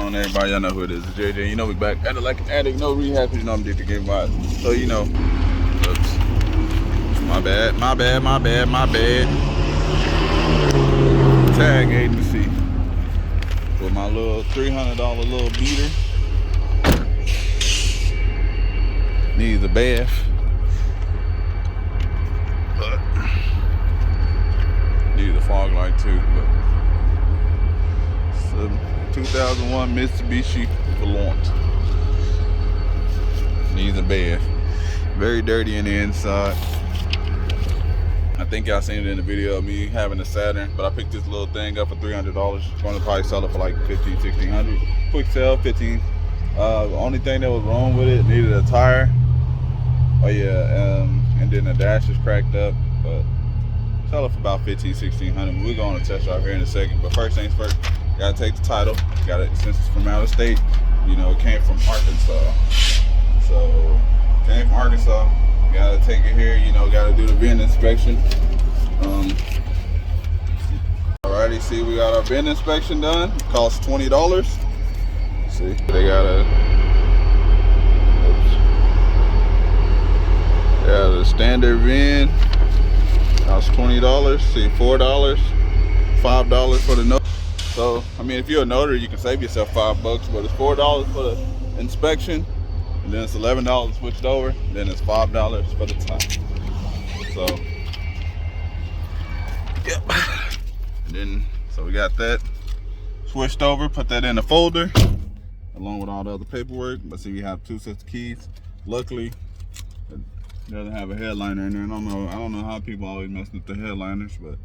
on, everybody? Y'all know who it is. It's JJ. You know we back. Acting like an addict, no rehab. You know I'm addicted to game vibes. So you know. Oops. My bad. Tag agency with my little $300 little beater. Needs a bath. But needs a fog light too. But it's a 2001 Mitsubishi Galant. Needs a bath. Very dirty in the inside. I think y'all seen it in the video of me having a Saturn, but I picked this little thing up for $300. Going to probably sell it for like $1,500, $1,600. Quick sell, 15. The only thing that was wrong with it, needed a tire. Oh yeah, and then the dash is cracked up, but sell it for about $1,500, $1,600. We're going to test drive here in a second, but first things first, gotta take the title. Got it, since it's from out of state, you know, it came from Arkansas. So, came from Arkansas. Gotta take it here, you know, gotta do the VIN inspection. Alrighty, see, we got our VIN inspection done. It costs $20. See, they got a standard VIN. Costs $20. See, $4, $5 for the note. So, I mean, if you're a notary, you can save yourself $5, but it's $4 for the inspection. And then it's $11 switched over, then it's $5 for the time. So, yep. And then, so we got that switched over, put that in the folder, along with all the other paperwork. But see, we have 2 sets of keys. Luckily, it doesn't have a headliner in there. And I don't know how people always mess with the headliners, but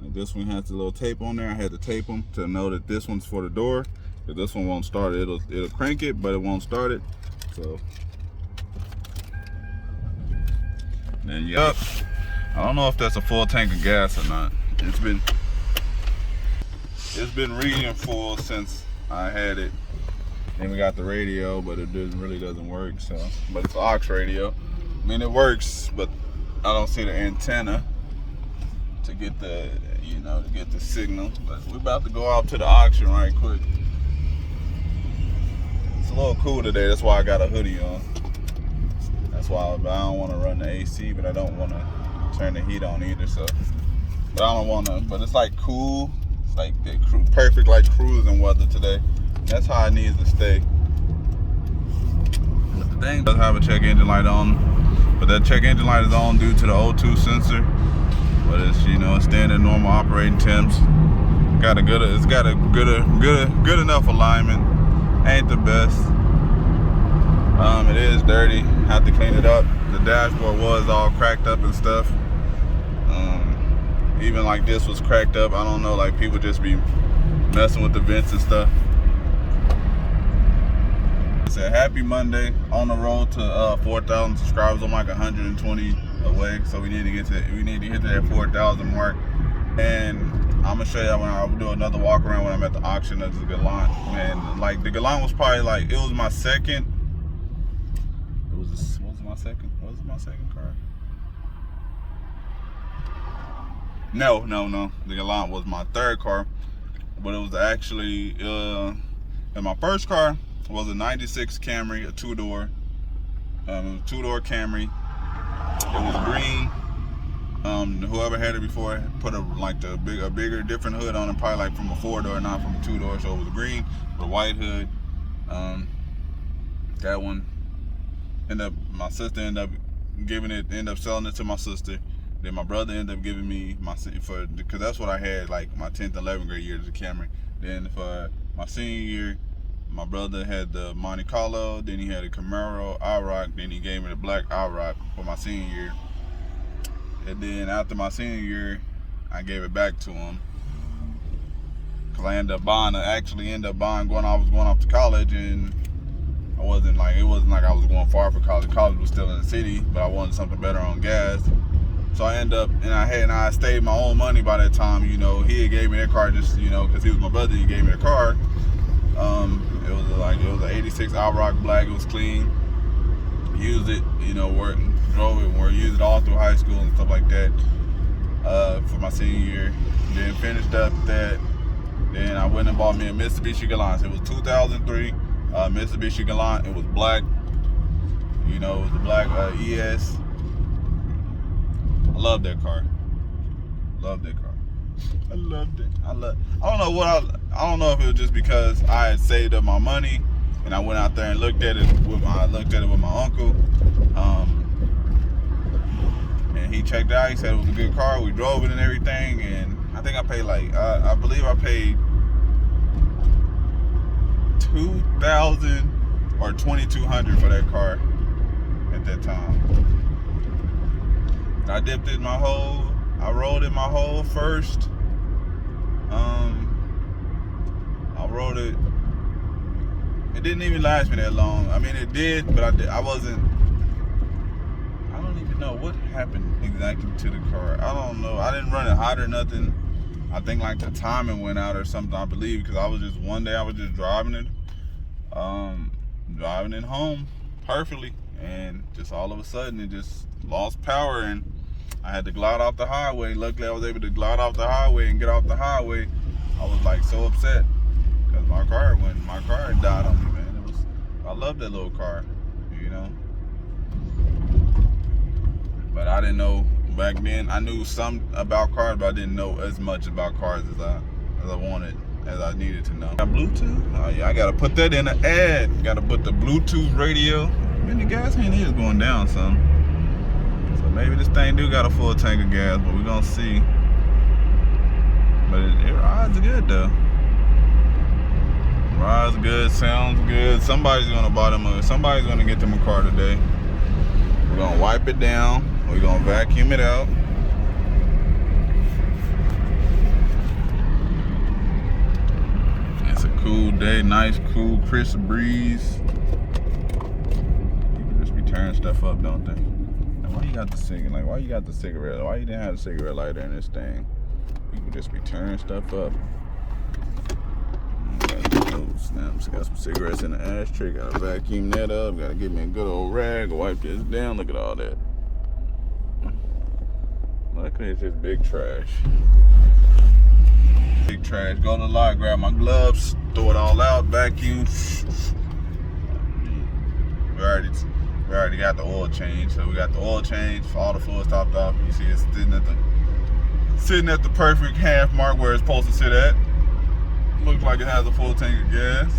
like this one has a little tape on there. I had to tape them to know that this one's for the door. Because this one won't start it. It'll crank it, but it won't start it. So then yep, I don't know if that's a full tank of gas or not. It's been reading full since I had it. Then we got the radio, but it really doesn't work. So, but it's an aux radio. I mean, it works, but I don't see the antenna to get the, you know, to get the signal. But we're about to go out to the auction right quick. It's a little cool today, that's why I got a hoodie on. That's why I don't want to run the AC, but I don't want to turn the heat on either. So, but I don't want to. But it's like cool. It's like perfect, like cruising weather today. That's how it needs to stay. But the thing does have a check engine light on, but that check engine light is on due to the O2 sensor. But it's, you know, standard normal operating temps. It's got a good enough alignment. Ain't the best. It is dirty. Have to clean it up. The dashboard was all cracked up and stuff. Even like this was cracked up. I don't know, like people just be messing with the vents and stuff. It's a happy Monday. On the road to 4,000 subscribers. I'm like 120 away, so we need to hit that 4,000 mark. And I'm gonna show you when I'll do another walk around when I'm at the auction of the Galant. And like the Galant was probably like, it was my second. What was my second car? No. The Galant was my third car, but it was actually and my first car was a '96 Camry, a 2-door, 2-door Camry. It was green. Whoever had it before put a bigger, different hood on it, probably like from a 4-door, not from a 2-door. So it was green with a white hood. That one my sister ended up selling it to my sister. Then my brother ended up giving me because that's what I had like my 10th, 11th grade year, the Camry. Then for my senior year, my brother had the Monte Carlo. Then he had a Camaro IROC. Then he gave me the black IROC for my senior year. And then after my senior year, I gave it back to him. Cause I ended up buying I was going off to college, and it wasn't like I was going far for college. College was still in the city, but I wanted something better on gas. So I ended up, and I saved my own money by that time. You know, he had gave me that car just, you know, cause he was my brother. He gave me the car. It was an '86 IROC black. It was clean. Used it, you know, drove it, used it all through high school and stuff like that. For my senior year, then finished up that Then I went and bought me a Mitsubishi Galant. It was 2003 Mitsubishi Galant. It was black. You know, it was the black ES. I love that car. Love that car. I loved it. I don't know if it was just because I had saved up my money and I went out there and looked at it with my uncle. And he checked it out. He said it was a good car. We drove it and everything, and I think I paid like I believe I paid $2,000 or $2,200 for that car at that time. I dipped it I rolled it my whole first. I rode it. It didn't even last me that long. I mean, it did, but I don't even know what happened exactly to the car. I don't know. I didn't run it hot or nothing. I think like the timing went out or something, I believe, because one day I was just driving it home perfectly, and just all of a sudden it just lost power and I had to glide off the highway. Luckily I was able to glide off the highway and get off the highway. I was like so upset because my car had died on me, man. I love that little car, you know. But I didn't know back then. I knew some about cars, but I didn't know as much about cars as I needed to know. Got Bluetooth? Oh yeah, I gotta put that in the ad. Gotta put the Bluetooth radio. Man, the gas ain't is going down some. So maybe this thing do got a full tank of gas, but we're gonna see. But it rides good though. Rides good, sounds good. Somebody's gonna buy them. Somebody's gonna get them a car today. We're gonna wipe it down. We're gonna vacuum it out. It's a cool day, nice, cool, crisp breeze. People just be tearing stuff up, don't they? Now, why you got the cigarette? Why you got the cigarette? Why you didn't have a cigarette lighter in this thing? People just be tearing stuff up. Oh, snaps. Got some cigarettes in the ashtray. Gotta vacuum that up. Gotta give me a good old rag. Wipe this down. Look at all that. Luckily, it's just big trash. Big trash. Go to the lot, grab my gloves, throw it all out, vacuum. We already got the oil change. So we got the oil change. All the fluids topped off. You see it's sitting at the perfect half mark where it's supposed to sit at. Looks like it has a full tank of gas.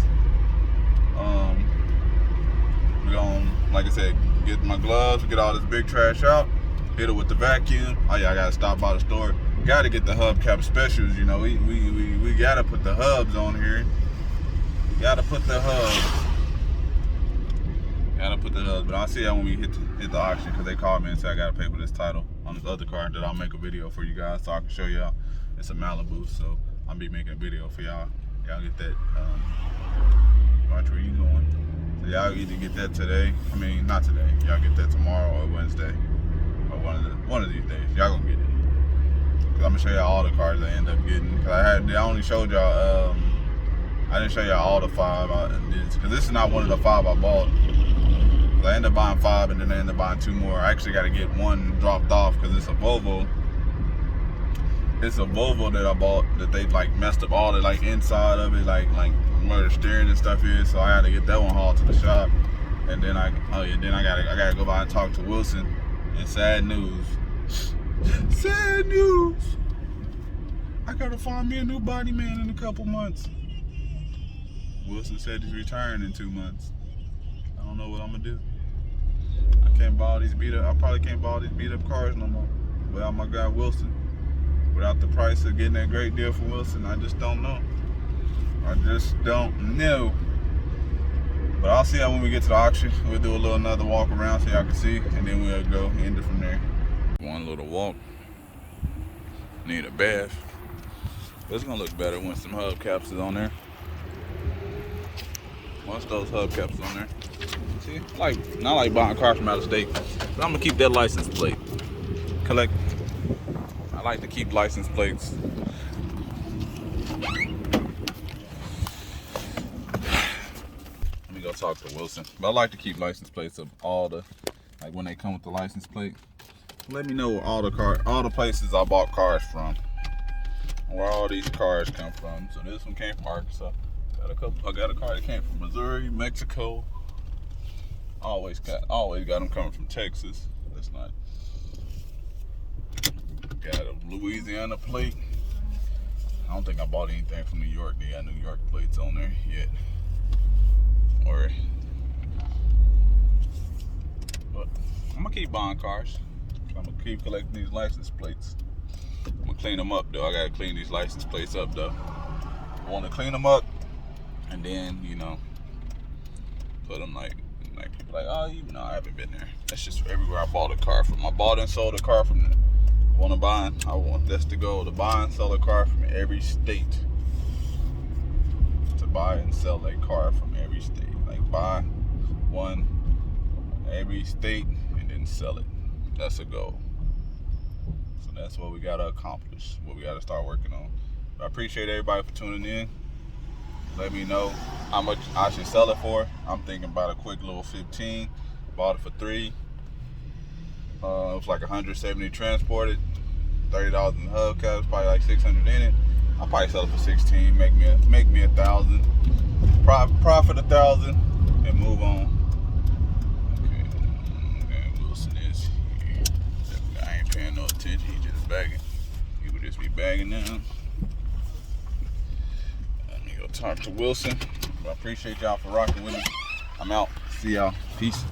We're gonna, like I said, get my gloves, get all this big trash out, hit it with the vacuum. Oh yeah, I gotta stop by the store. Gotta get the hubcap specials, you know. We gotta put the hubs on here. Gotta put the hubs. But I'll see that when we hit the auction, because they called me and said I gotta pay for this title on this other car that I'll make a video for you guys so I can show y'all. It's a Malibu, so I'll be making a video for y'all. Y'all get that. Watch where you going. So y'all either get that today. I mean, not today. Y'all get that tomorrow or Wednesday, or one of these days. Y'all gonna get it. Cause I'm gonna show y'all all the cars I end up getting. Cause I only showed y'all. I didn't show y'all all the 5. Cause this is not one of the 5 I bought. I ended up buying 5 and then I ended up buying 2 more. I actually got to get one dropped off because it's a Volvo. It's a Volvo that I bought that they like messed up all the like inside of it, like where the steering and stuff is. So I had to get that one hauled to the shop. And then I gotta go by and talk to Wilson. And sad news. Sad news. I gotta find me a new body man in a couple months. Wilson said he's retiring in 2 months. I don't know what I'm gonna do. I probably can't buy all these beat up cars no more without my guy Wilson. Without the price of getting that great deal from Wilson, I just don't know. But I'll see y'all when we get to the auction. We'll do another walk around so y'all can see, and then we'll go end it from there. One little walk. Need a bath. But it's gonna look better when some hubcaps is on there. Once those hubcaps on there. See, not like buying cars from out of state, but I'm gonna keep that license plate. I like to keep license plates. Let me go talk to Wilson. But I like to keep license plates of all the, like when they come with the license plate. Let me know where all the places I bought cars from. where all these cars come from. So this one came from Arkansas. I got a car that came from Missouri, Mexico. Always got them coming from Texas. That's not. Got a Louisiana plate. I don't think I bought anything from New York. They got New York plates on there yet. But I'm gonna keep buying cars. I'm gonna keep collecting these license plates. I'm gonna clean them up though. I gotta clean these license plates up though. I want to clean them up, and then put them like people like, oh, I haven't been there. That's just everywhere I bought a car from. I bought and sold a car from. I want this to go to buy and sell a car from every state. To buy and sell a car from every state, like buy one every state and then sell it. That's a goal. So that's what we gotta accomplish. What we gotta start working on. I appreciate everybody for tuning in. Let me know how much I should sell it for. I'm thinking about a quick little 15. Bought it for $3. It was like 170 transported, $30 in the hubcaps, probably like 600 in it. I'll probably sell it for 16. Make me 1,000. Profit 1,000 and move on. Okay, Wilson is here. I ain't paying no attention. He just bagging. He would just be bagging now. Let me go talk to Wilson. I appreciate y'all for rocking with me. I'm out. See y'all. Peace.